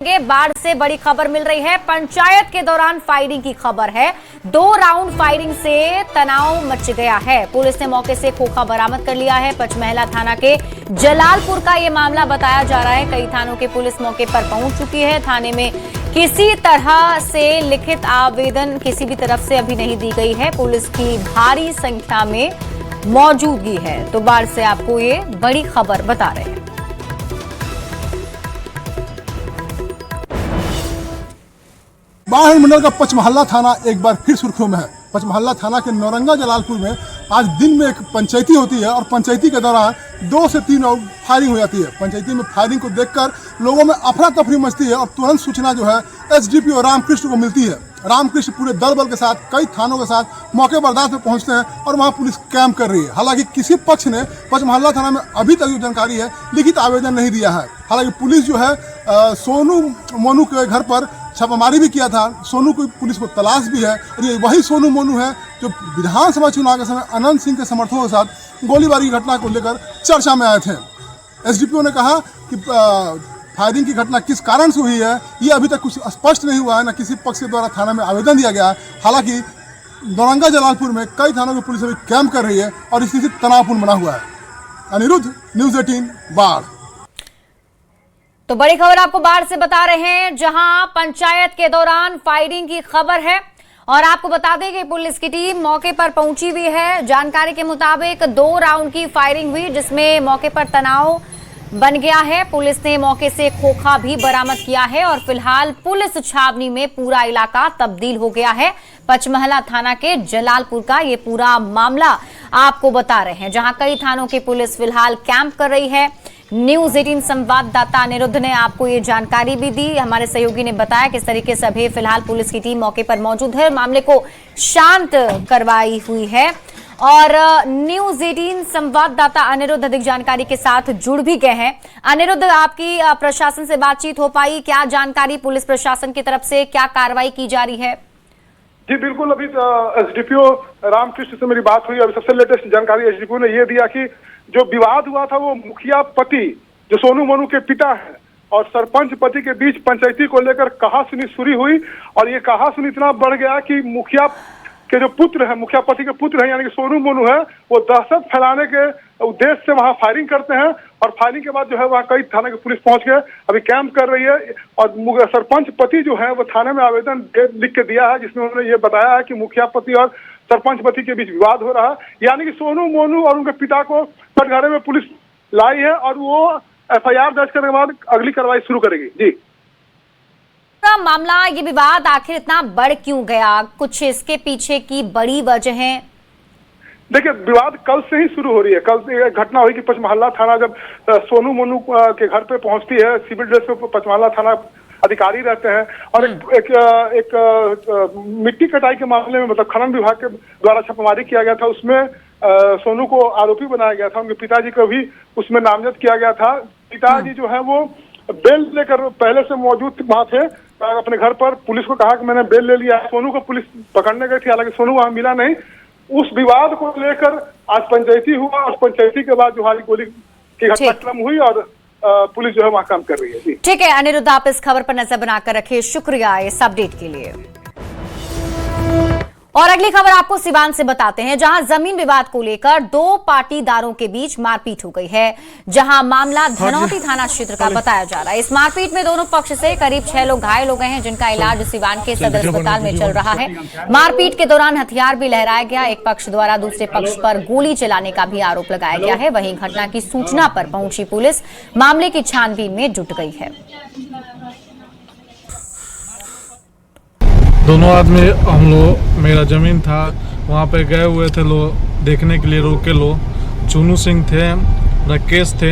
बाढ़ से बड़ी खबर मिल रही है। पंचायत के दौरान फायरिंग की खबर है। 2 राउंड फायरिंग से तनाव मच गया है। पुलिस ने मौके से खोखा बरामद कर लिया है। पंचमहला थाना के जलालपुर का यह मामला बताया जा रहा है। कई थानों की पुलिस मौके पर पहुंच चुकी है। थाने में किसी तरह से लिखित आवेदन किसी भी तरफ से अभी नहीं दी गई है। पुलिस की भारी संख्या में मौजूदगी है। तो बाढ़ से आपको ये बड़ी खबर बता रहे हैं। बाढ़ मंडल का पचमहला थाना एक बार फिर सुर्खियों में है। पचमहला थाना के नौरंगा जलालपुर में आज दिन में एक पंचायती होती है और पंचायती के दौरान 2 से 3 राउंड फायरिंग हो जाती है। पंचायती में फायरिंग को देखकर लोगों में अफरा तफरी मचती है और तुरंत सूचना जो है एसडीपीओ रामकृष्ण को मिलती है। रामकृष्ण पूरे दल बल के साथ कई थानों के साथ मौके पर रात में पहुंचते हैं और वहां पुलिस कैंप कर रही है। हालांकि किसी पक्ष ने पचमहला थाना में अभी तक जो जानकारी है लिखित आवेदन नहीं दिया है। हालांकि पुलिस जो है सोनू मोनू के घर पर छापामारी भी किया था। सोनू की पुलिस को तलाश भी है और ये वही सोनू मोनू है जो विधानसभा चुनाव के समय अनंत सिंह के समर्थकों के साथ गोलीबारी की घटना को लेकर चर्चा में आए थे। एसडीपीओ ने कहा कि फायरिंग की घटना किस कारण से हुई है ये अभी तक कुछ स्पष्ट नहीं हुआ है, न किसी पक्ष के द्वारा थाना में आवेदन दिया गया है। हालांकि नौरंगा जलालपुर में कई थानों की पुलिस अभी कैंप कर रही है और स्थिति तनावपूर्ण बना हुआ है। अनिरुद्ध, न्यूज़ 18 बाढ़। तो बड़ी खबर आपको बाढ़ से बता रहे हैं, जहां पंचायत के दौरान फायरिंग की खबर है और आपको बता दें कि पुलिस की टीम मौके पर पहुंची हुई है। जानकारी के मुताबिक 2 राउंड की फायरिंग हुई जिसमें मौके पर तनाव बन गया है। पुलिस ने मौके से खोखा भी बरामद किया है और फिलहाल पुलिस छावनी में पूरा इलाका तब्दील हो गया है। पचमहला थाना के जलालपुर का ये पूरा मामला आपको बता रहे हैं, जहां कई थानों की पुलिस फिलहाल कैंप कर रही है। न्यूज़ 18 संवाददाता अनिरुद्ध ने आपको ये जानकारी भी दी। हमारे सहयोगी ने बताया किस तरीके से अभी फिलहाल पुलिस की टीम मौके पर मौजूद है, मामले को शांत करवाई हुई है। और न्यूज़ 18 संवाददाता अनिरुद्ध अधिक जानकारी के साथ जुड़ भी गए हैं। अनिरुद्ध, आपकी प्रशासन से बातचीत हो पाई? क्या जानकारी पुलिस प्रशासन की तरफ से, क्या कार्रवाई की जा रही है? जी बिल्कुल, अभी एसडीपीओ रामकृष्ण से मेरी बात हुई। अभी सबसे लेटेस्ट जानकारी एसडीपीओ ने यह दिया कि जो विवाद हुआ था वो मुखिया पति जो सोनू मोनू के पिता है और सरपंच पति के बीच पंचायती को लेकर कहासुनी शुरू हुई और ये कहासुनी इतना बढ़ गया कि मुखिया के जो पुत्र है, मुखिया पति के पुत्र है यानी कि सोनू मोनू है, वो दहशत फैलाने के उद्देश्य से वहां फायरिंग करते हैं और फायरिंग के बाद जो है वहां कई थाने की पुलिस पहुंच गए, अभी कैंप कर रही है। और सरपंच पति जो है वो थाने में आवेदन लिख के दिया है जिसमें उन्होंने ये बताया है कि मुखिया पति और सरपंच पति के बीच विवाद हो रहा है, यानी कि सोनू मोनू और उनके पिता को कटघरे में पुलिस लाई है और वो एफआईआर दर्ज करने के बाद अगली कार्रवाई शुरू करेगी। जी मामला, ये विवाद आखिर इतना बढ़ क्यों गया? कुछ इसके पीछे की बड़ी वजह है? देखिए, विवाद कल से ही शुरू हो रही है। कल एक घटना हुई कि पचमहला थाना जब सोनू मोनू के घर पे पहुंचती है, सिविल ड्रेस में पचमहला थाना अधिकारी रहते हैं और एक मिट्टी कटाई के मामले में मतलब खनन विभाग के द्वारा छापामारी किया गया था। उसमें सोनू को आरोपी बनाया गया था। उनके पिताजी को भी उसमें नामजद किया गया था। पिताजी जो है वो बेल लेकर पहले से मौजूद वहां थे अपने घर पर। पुलिस को कहा कि मैंने बेल ले लिया। सोनू को पुलिस पकड़ने गई थी, हालांकि सोनू वहां मिला नहीं। उस विवाद को लेकर आज पंचायती हुआ और पंचायती के बाद जो हाल गोली की घटनाक्रम हुई और पुलिस जो है वहां काम कर रही है। ठीक है अनिरुद्ध, आप इस खबर पर नजर बनाकर रखिए। शुक्रिया इस अपडेट के लिए। और अगली खबर आपको सिवान से बताते हैं, जहां जमीन विवाद को लेकर 2 पाटीदारों के बीच मारपीट हो गई है। जहां मामला धनौती थाना क्षेत्र का बताया जा रहा है। इस मारपीट में दोनों पक्ष से करीब 6 लोग घायल हो गए हैं, जिनका इलाज सिवान के सदर अस्पताल में चल रहा है। मारपीट के दौरान हथियार भी लहराया गया। एक पक्ष द्वारा दूसरे पक्ष पर गोली चलाने का भी आरोप लगाया गया है। वहीं घटना की सूचना पर पहुंची पुलिस मामले की छानबीन में जुट गई है। दोनों आदमी हम लोग, मेरा ज़मीन था वहाँ पे गए हुए थे लोग देखने के लिए, रोके लोग। चुनू सिंह थे, राकेश थे,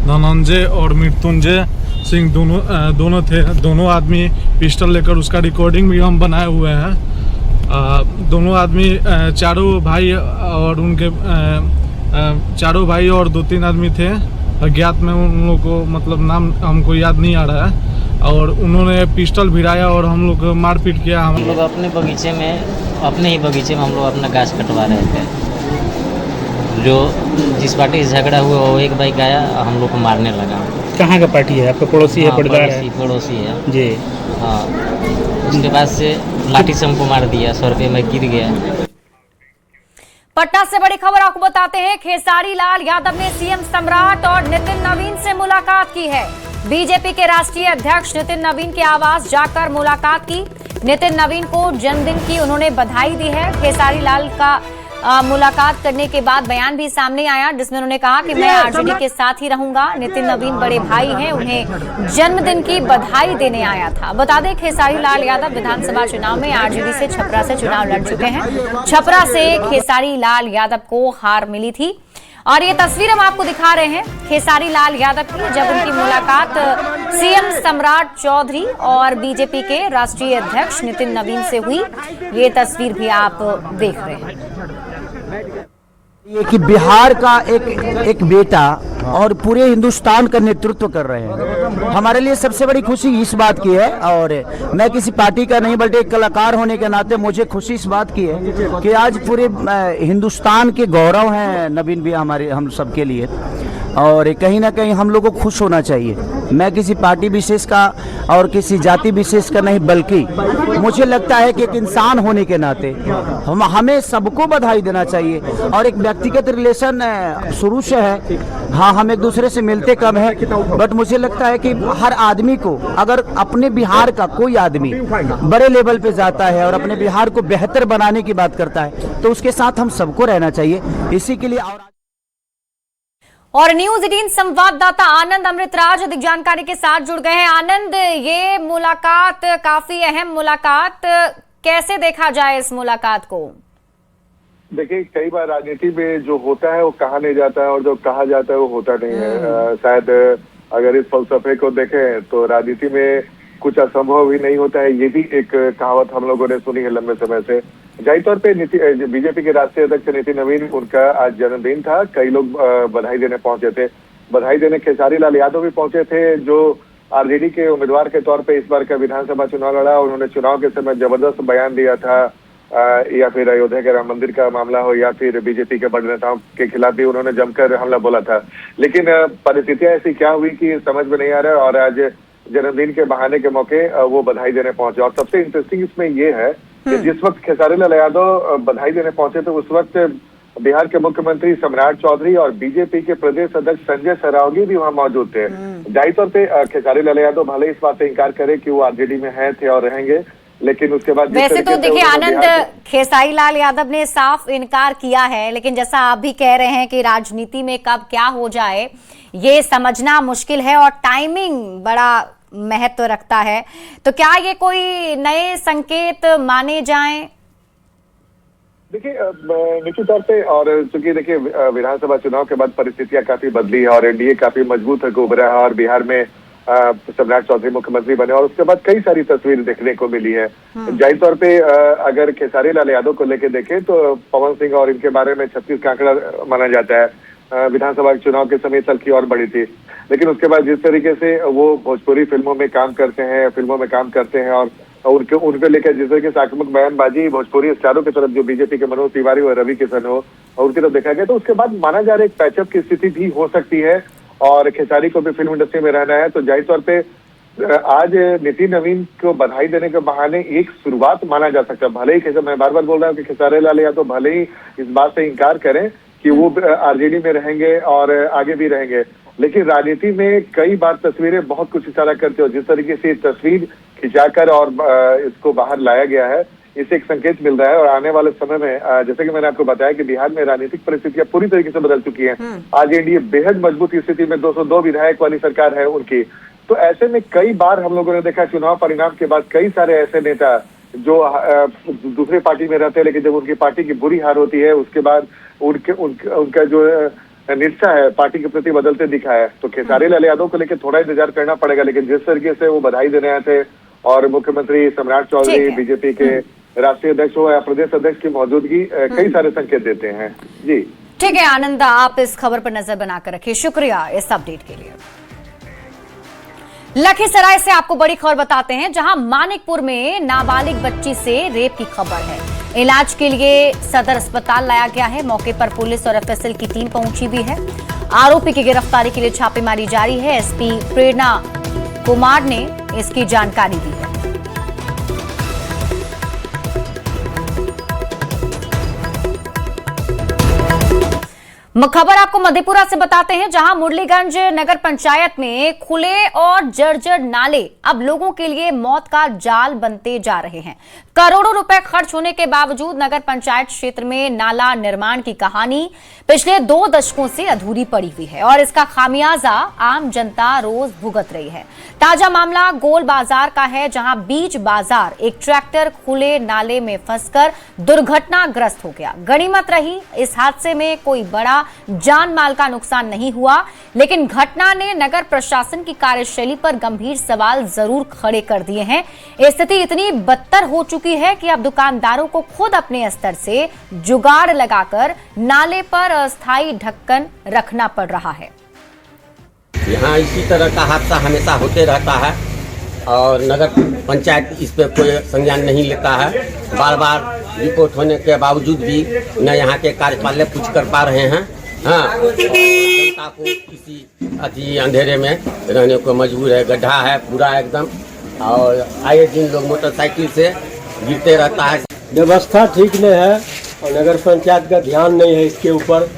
धनंजय और मृत्युंजय सिंह दोनों थे। दोनों आदमी पिस्टल लेकर, उसका रिकॉर्डिंग भी हम बनाए हुए हैं। दोनों आदमी चारों भाई और उनके चारों भाई और 2-3 आदमी थे अज्ञात में। उन लोगों को मतलब नाम हमको याद नहीं आ रहा है और उन्होंने पिस्टल भिड़ाया और हम लोग मारपीट किया। हम लोग अपने बगीचे में, अपने ही बगीचे में हम लोग अपना घास कटवा रहे थे। जो जिस पार्टी से झगड़ा हुआ वो एक बाइक आया, हम लोग को मारने लगा। कहाँ का पार्टी है? आपका पड़ोसी है, हाँ, पड़दार है? पड़ोसी है जी। हाँ, उसके बाद से लाठी से हमको मार दिया, 100 रुपये में गिर गया। पटना से बड़ी खबर आपको बताते हैं। खेसारी लाल यादव ने सीएम सम्राट और नितिन नवीन से मुलाकात की है। बीजेपी के राष्ट्रीय अध्यक्ष नितिन नवीन के आवास जाकर मुलाकात की। नितिन नवीन को जन्मदिन की उन्होंने बधाई दी है। खेसारी लाल का मुलाकात करने के बाद बयान भी सामने आया, जिसमें उन्होंने कहा कि मैं आरजेडी के साथ ही रहूंगा। नितिन नवीन बड़े भाई हैं, उन्हें जन्मदिन की बधाई देने आया था। बता दें, खेसारी लाल यादव विधानसभा चुनाव में आरजेडी से छपरा से चुनाव लड़ चुके हैं। छपरा से खेसारी लाल यादव को हार मिली थी और ये तस्वीर हम आपको दिखा रहे हैं खेसारी लाल यादव की, जब उनकी मुलाकात सीएम सम्राट चौधरी और बीजेपी के राष्ट्रीय अध्यक्ष नितिन नवीन से हुई। ये तस्वीर भी आप देख रहे हैं। ये कि बिहार का एक बेटा और पूरे हिंदुस्तान का नेतृत्व कर रहे हैं। हमारे लिए सबसे बड़ी खुशी इस बात की है, और मैं किसी पार्टी का नहीं बल्कि एक कलाकार होने के नाते मुझे खुशी इस बात की है कि आज पूरे हिंदुस्तान के गौरव हैं नवीन भी हम सबके लिए, और कहीं ना कहीं हम लोग को खुश होना चाहिए। मैं किसी पार्टी विशेष का और किसी जाति विशेष का नहीं, बल्कि मुझे लगता है कि एक इंसान होने के नाते हमें सबको बधाई देना चाहिए। और एक व्यक्तिगत रिलेशन शुरू से है, हाँ हम एक दूसरे से मिलते कम है, बट मुझे लगता है कि हर आदमी को, अगर अपने बिहार का कोई आदमी बड़े लेवल पे जाता है और अपने बिहार को बेहतर बनाने की बात करता है, तो उसके साथ हम सबको रहना चाहिए। इसी के लिए और न्यूज 18 संवाददाता आनंद अमृतराज अधिक जानकारी के साथ जुड़ गए हैं। आनंद, ये मुलाकात काफी अहम मुलाकात, कैसे देखा जाए इस मुलाकात को? देखिए, कई बार राजनीति में जो होता है वो कहा नहीं जाता है और जो कहा जाता है वो होता नहीं है। शायद अगर इस फलसफे को देखें तो राजनीति में कुछ असंभव भी नहीं होता है। ये भी एक कहावत हम लोगों ने सुनी है लंबे समय से। जाहिर तौर पे बीजेपी के राष्ट्रीय अध्यक्ष नितिन नवीन, उनका आज जन्मदिन था। कई लोग बधाई देने पहुंचे थे। बधाई देने खेसारी लाल यादव भी पहुंचे थे, जो आरजेडी के उम्मीदवार के तौर पे इस बार का विधानसभा चुनाव लड़ा। उन्होंने चुनाव के समय जबरदस्त बयान दिया था, या फिर अयोध्या के राम मंदिर का मामला हो या फिर बीजेपी के बड़े नेताओं के खिलाफ भी उन्होंने जमकर हमला बोला था। लेकिन परिस्थितियां ऐसी क्या हुई कि समझ में नहीं आ रहा है, और आज जन्मदिन के बहाने के मौके वो बधाई देने पहुंचे। और सबसे इंटरेस्टिंग इसमें ये है कि जिस वक्त खेसारी लाल यादव बधाई देने पहुंचे थे, उस वक्त बिहार के मुख्यमंत्री सम्राट चौधरी और बीजेपी के प्रदेश अध्यक्ष संजय सरावगी भी वहां मौजूद थे। जाहिर तौर पे खेसारी लाल यादव भले इस बात से इनकार करे कि वो आरजेडी में हैं, थे और रहेंगे, लेकिन उसके बाद वैसे तो देखिए आनंद, खेसारी लाल यादव ने साफ इनकार किया है, लेकिन जैसा आप भी कह रहे हैं कि राजनीति में कब क्या हो जाए ये समझना मुश्किल है और टाइमिंग बड़ा महत्व रखता है। तो क्या ये कोई नए संकेत माने जाएं? देखिए, निश्चित तौर पे, और चूंकि देखिए विधानसभा चुनाव के बाद परिस्थितियां काफी बदली है और एनडीए काफी मजबूत होकर उभरा है, और बिहार में सम्राट चौधरी मुख्यमंत्री बने और उसके बाद कई सारी तस्वीर देखने को मिली है। जाहिर तौर पे अगर खेसारी लाल यादव को लेकर देखें तो पवन सिंह और इनके बारे में 36 का आंकड़ा माना जाता है। विधानसभा चुनाव के समय तलखी और बड़ी थी, लेकिन उसके बाद जिस तरीके से वो भोजपुरी फिल्मों में काम करते हैं और उनके लेकर जिस तरीके से आक्रामक बयानबाजी भोजपुरी स्टारों की तरफ, जो बीजेपी के मनोज तिवारी और रवि किशन हो और उनकी तरफ देखा गया, तो उसके बाद माना जा रहा है एक पैचअप की स्थिति भी हो सकती है और खेसारी को भी फिल्म इंडस्ट्री में रहना है। तो जाहिर तौर पे आज नितिन नवीन को बधाई देने के बहाने एक शुरुआत माना जा सकता है। भले ही मैं बार बार बोल रहा हूँ कि खेसारी लाल यादव भले ही इस बात से इनकार करें कि वो आरजेडी में रहेंगे और आगे भी रहेंगे, लेकिन राजनीति में कई बार तस्वीरें बहुत कुछ इशारा करती है। जिस तरीके से तस्वीर खिंचाकर और इसको बाहर लाया गया है, इससे एक संकेत मिल रहा है। और आने वाले समय में जैसे कि मैंने आपको बताया कि बिहार में राजनीतिक परिस्थितियां पूरी तरीके से बदल चुकी हैं। आज एनडीए बेहद मजबूत स्थिति में 202 विधायक वाली सरकार है उनकी। तो ऐसे में कई बार हम लोगों ने देखा चुनाव परिणाम के बाद कई सारे ऐसे नेता जो दूसरे पार्टी में रहते हैं, लेकिन जब उनकी पार्टी की बुरी हार होती है उसके बाद उनका जो निष्ठा है पार्टी के प्रति बदलते दिखा है। तो खेसारी लाल यादव को लेकर थोड़ा इंतजार करना पड़ेगा, लेकिन जिस तरीके से वो बधाई देने आए थे और मुख्यमंत्री सम्राट चौधरी, बीजेपी के राष्ट्रीय अध्यक्ष हो या प्रदेश अध्यक्ष की मौजूदगी कई सारे संकेत देते हैं। जी ठीक है आनंद, आप इस खबर पर नजर बनाकर रखिए। शुक्रिया इस अपडेट के लिए। लखीसराय से आपको बड़ी खबर बताते हैं, जहां मानिकपुर में नाबालिग बच्ची से रेप की खबर है। इलाज के लिए सदर अस्पताल लाया गया है। मौके पर पुलिस और एफएसएल की टीम पहुंची भी है। आरोपी की गिरफ्तारी के लिए छापेमारी जारी है। एसपी प्रेरणा कुमार ने इसकी जानकारी दी है। खबर आपको मधेपुरा से बताते हैं, जहां मुरलीगंज नगर पंचायत में खुले और जर्जर नाले अब लोगों के लिए मौत का जाल बनते जा रहे हैं। करोड़ों रुपए खर्च होने के बावजूद नगर पंचायत क्षेत्र में नाला निर्माण की कहानी पिछले 2 दशकों से अधूरी पड़ी हुई है और इसका खामियाजा आम जनता रोज भुगत रही है। ताजा मामला गोल बाजार का है, जहां बीच बाजार एक ट्रैक्टर खुले नाले में फंसकर दुर्घटनाग्रस्त हो गया। गनीमत रही इस हादसे में कोई बड़ा जान माल का नुकसान नहीं हुआ, लेकिन घटना ने नगर प्रशासन की कार्यशैली पर गंभीर सवाल जरूर खड़े कर दिए हैं। स्थिति इतनी बदतर हो चुकी है कि अब दुकानदारों को खुद अपने स्तर से जुगाड़ लगाकर नाले पर अस्थायी ढक्कन रखना पड़ रहा है। यहाँ इसी तरह का हादसा हमेशा होते रहता है और नगर पंचायत इस पर कोई संज्ञान नहीं लेता है। बार बार रिपोर्ट होने के बावजूद भी न यहाँ के कार्यपालक कुछ कर पा रहे हैं। हाँ, जनता को किसी अंधेरे में रहने को मजबूर है। गड्ढा है पूरा एकदम और आए दिन लोग मोटरसाइकिल से गिरते रहता है। व्यवस्था ठीक नहीं है और नगर पंचायत का ध्यान नहीं है इसके ऊपर।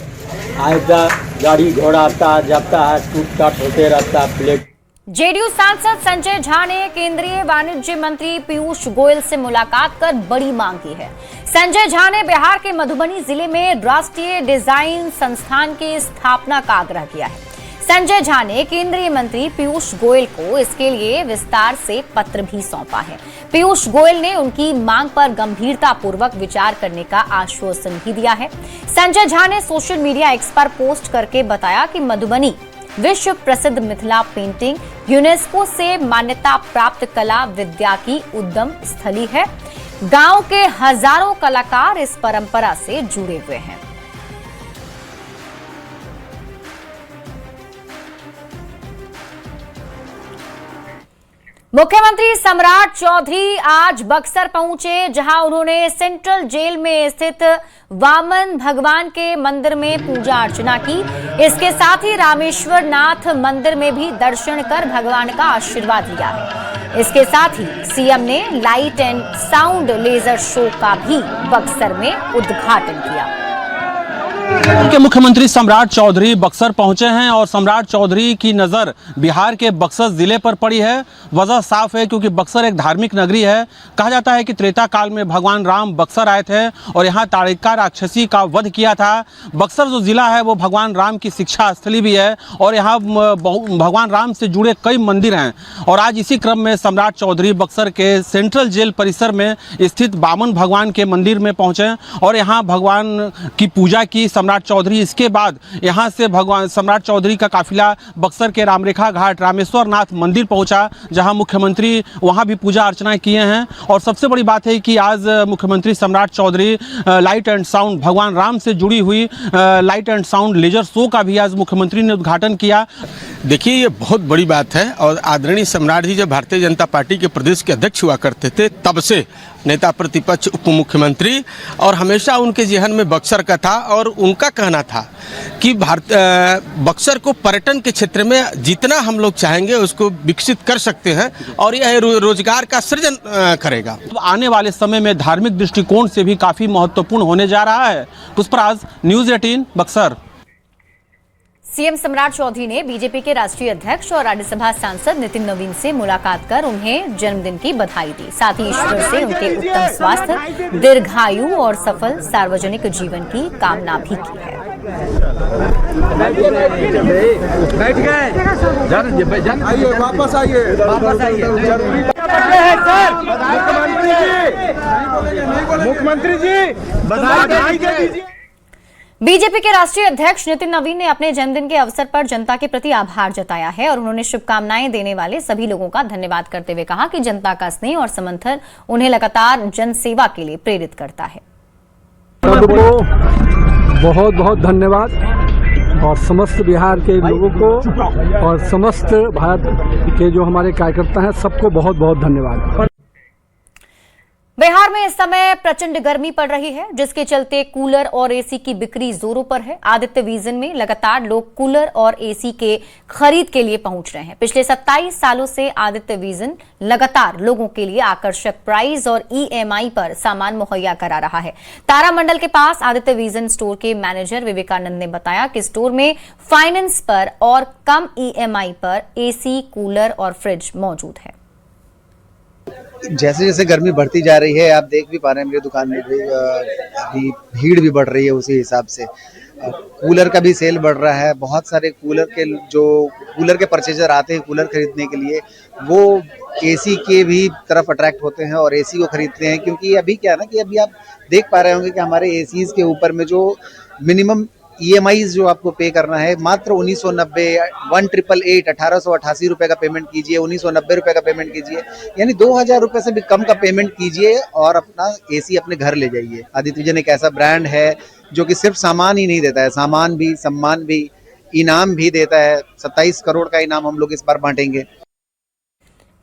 आएगा गाड़ी घोड़ा आता जाता है, टूट टाट होते रहता है। प्लेट जेडीयू सांसद संजय झा ने केंद्रीय वाणिज्य मंत्री पीयूष गोयल से मुलाकात कर बड़ी मांग की है। संजय झा ने बिहार के मधुबनी जिले में राष्ट्रीय डिजाइन संस्थान की स्थापना का आग्रह किया है। संजय झा ने केंद्रीय मंत्री पीयूष गोयल को इसके लिए विस्तार से पत्र भी सौंपा है। पीयूष गोयल ने उनकी मांग पर गंभीरता पूर्वक विचार करने का आश्वासन भी दिया है। संजय झा ने सोशल मीडिया एक्स पर पोस्ट करके बताया कि मधुबनी विश्व प्रसिद्ध मिथिला पेंटिंग यूनेस्को से मान्यता प्राप्त कला विद्या की उद्गम स्थली है। गांव के हजारों कलाकार इस परंपरा से जुड़े हुए हैं। मुख्यमंत्री सम्राट चौधरी आज बक्सर पहुंचे, जहां उन्होंने सेंट्रल जेल में स्थित वामन भगवान के मंदिर में पूजा अर्चना की। इसके साथ ही रामेश्वर नाथ मंदिर में भी दर्शन कर भगवान का आशीर्वाद लिया है। इसके साथ ही सीएम ने light and sound laser show का भी बक्सर में उद्घाटन किया। के मुख्यमंत्री सम्राट चौधरी बक्सर पहुंचे हैं और सम्राट चौधरी की नज़र बिहार के बक्सर जिले पर पड़ी है। वजह साफ है क्योंकि बक्सर एक धार्मिक नगरी है। कहा जाता है कि त्रेता काल में भगवान राम बक्सर आए थे और यहाँ ताड़िका राक्षसी का वध किया था। बक्सर जो जिला है वो भगवान राम की शिक्षा स्थली भी है और यहाँ भगवान राम से जुड़े कई मंदिर हैं। और आज इसी क्रम में सम्राट चौधरी बक्सर के सेंट्रल जेल परिसर में स्थित वामन भगवान के मंदिर में पहुँचे और यहाँ भगवान की पूजा की सम्राट चौधरी। इसके बाद यहाँ से भगवान सम्राट चौधरी का काफिला बक्सर के रामरेखा घाट रामेश्वर नाथ मंदिर पहुँचा, जहाँ मुख्यमंत्री वहाँ भी पूजा अर्चना किए हैं। और सबसे बड़ी बात है कि आज मुख्यमंत्री सम्राट चौधरी लाइट एंड साउंड भगवान राम से जुड़ी हुई light and sound laser show का भी आज मुख्यमंत्री ने उद्घाटन किया। देखिए, ये बहुत बड़ी बात है और आदरणीय सम्राट जी जब भारतीय जनता पार्टी के प्रदेश के अध्यक्ष हुआ करते थे तब से नेता प्रतिपक्ष उप मुख्यमंत्री और हमेशा उनके जहन में बक्सर का था और उनका कहना था कि बक्सर को पर्यटन के क्षेत्र में जितना हम लोग चाहेंगे उसको विकसित कर सकते हैं और यह रोजगार का सृजन करेगा। आने वाले समय में धार्मिक दृष्टिकोण से भी काफ़ी महत्वपूर्ण होने जा रहा है। पुष्पराज, न्यूज़ 18 बक्सर। सीएम सम्राट चौधरी ने बीजेपी के राष्ट्रीय अध्यक्ष और राज्यसभा सांसद नितिन नवीन से मुलाकात कर उन्हें जन्मदिन की बधाई दी। साथ ही ईश्वर से उनके उत्तम स्वास्थ्य, दीर्घायु और सफल सार्वजनिक जीवन की कामना भी की है। बैठ गए, वापस आइए। मुख्यमंत्री जी बधाई दे दीजिए। बीजेपी के राष्ट्रीय अध्यक्ष नितिन नवीन ने अपने जन्मदिन के अवसर पर जनता के प्रति आभार जताया है और उन्होंने शुभकामनाएं देने वाले सभी लोगों का धन्यवाद करते हुए कहा कि जनता का स्नेह और समर्थन उन्हें लगातार जनसेवा के लिए प्रेरित करता है। सबको बहुत बहुत धन्यवाद और समस्त बिहार के लोगों को और समस्त भारत के जो हमारे कार्यकर्ता हैं सबको बहुत बहुत धन्यवाद। बिहार में इस समय प्रचंड गर्मी पड़ रही है, जिसके चलते कूलर और एसी की बिक्री जोरों पर है। आदित्य विजन में लगातार लोग कूलर और एसी के खरीद के लिए पहुंच रहे हैं। पिछले 27 सालों से आदित्य विजन लगातार लोगों के लिए आकर्षक प्राइस और ईएमआई पर सामान मुहैया करा रहा है। तारामंडल के पास आदित्य विजन स्टोर के मैनेजर विवेकानंद ने बताया कि स्टोर में फाइनेंस पर और कम ईएमआई पर एसी, कूलर और फ्रिज मौजूद है। जैसे जैसे गर्मी बढ़ती जा रही है, आप देख भी पा रहे हैं मेरी दुकान में भी अभी भीड़ भी बढ़ रही है। उसी हिसाब से कूलर का भी सेल बढ़ रहा है। बहुत सारे कूलर के परचेजर आते हैं कूलर खरीदने के लिए, वो एसी के भी तरफ अट्रैक्ट होते हैं और एसी को खरीदते हैं। क्योंकि अभी क्या है ना कि अभी आप देख पा रहे होंगे कि हमारे एसीज के ऊपर में जो मिनिमम EMI जो आपको पे करना है मात्र 1990, 1888 1888 रुपए का पेमेंट कीजिए, 1990 रुपए का पेमेंट कीजिए, यानी 2000 रुपए से भी कम का पेमेंट कीजिए और अपना एसी अपने घर ले जाइए। आदित्य विजन एक ऐसा ब्रांड है जो कि सिर्फ सामान ही नहीं देता है, सामान भी, सम्मान भी, इनाम भी देता है। 27 करोड़ का इनाम हम लोग इस बार बांटेंगे।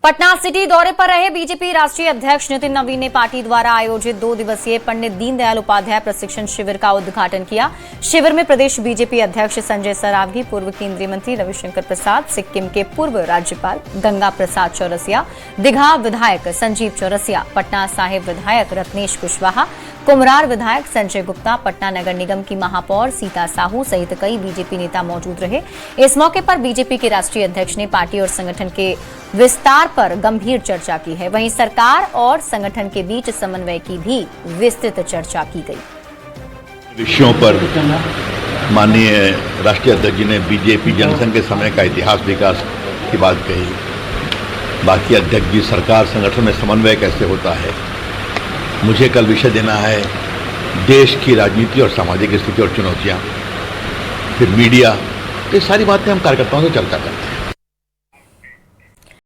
पटना सिटी दौरे पर रहे बीजेपी राष्ट्रीय अध्यक्ष नितिन नवीन ने पार्टी द्वारा आयोजित 2 दिवसीय पंडित दीनदयाल उपाध्याय प्रशिक्षण शिविर का उद्घाटन किया। शिविर में प्रदेश बीजेपी अध्यक्ष संजय सरावगी, पूर्व केंद्रीय मंत्री रविशंकर प्रसाद, सिक्किम के पूर्व राज्यपाल गंगा प्रसाद चौरसिया, दीघा विधायक संजीव चौरसिया, पटना साहिब विधायक रत्नेश कुशवाहा, कुमरार विधायक संजय गुप्ता, पटना नगर निगम की महापौर सीता साहू सहित कई बीजेपी नेता मौजूद रहे। इस मौके पर बीजेपी के राष्ट्रीय अध्यक्ष ने पार्टी और संगठन के विस्तार पर गंभीर चर्चा की है। वहीं सरकार और संगठन के बीच समन्वय की भी विस्तृत चर्चा की गई। विषयों पर माननीय राष्ट्रीय अध्यक्ष जी ने बीजेपी जनसंघ के समय का इतिहास विकास की बात कही। बाकी अध्यक्ष जी सरकार संगठन में समन्वय कैसे होता है। मुझे कल विषय देना है देश की राजनीति और सामाजिक स्थिति और चुनौतियाँ, फिर मीडिया, ये सारी बातें हम कार्यकर्ताओं से चर्चा करते हैं।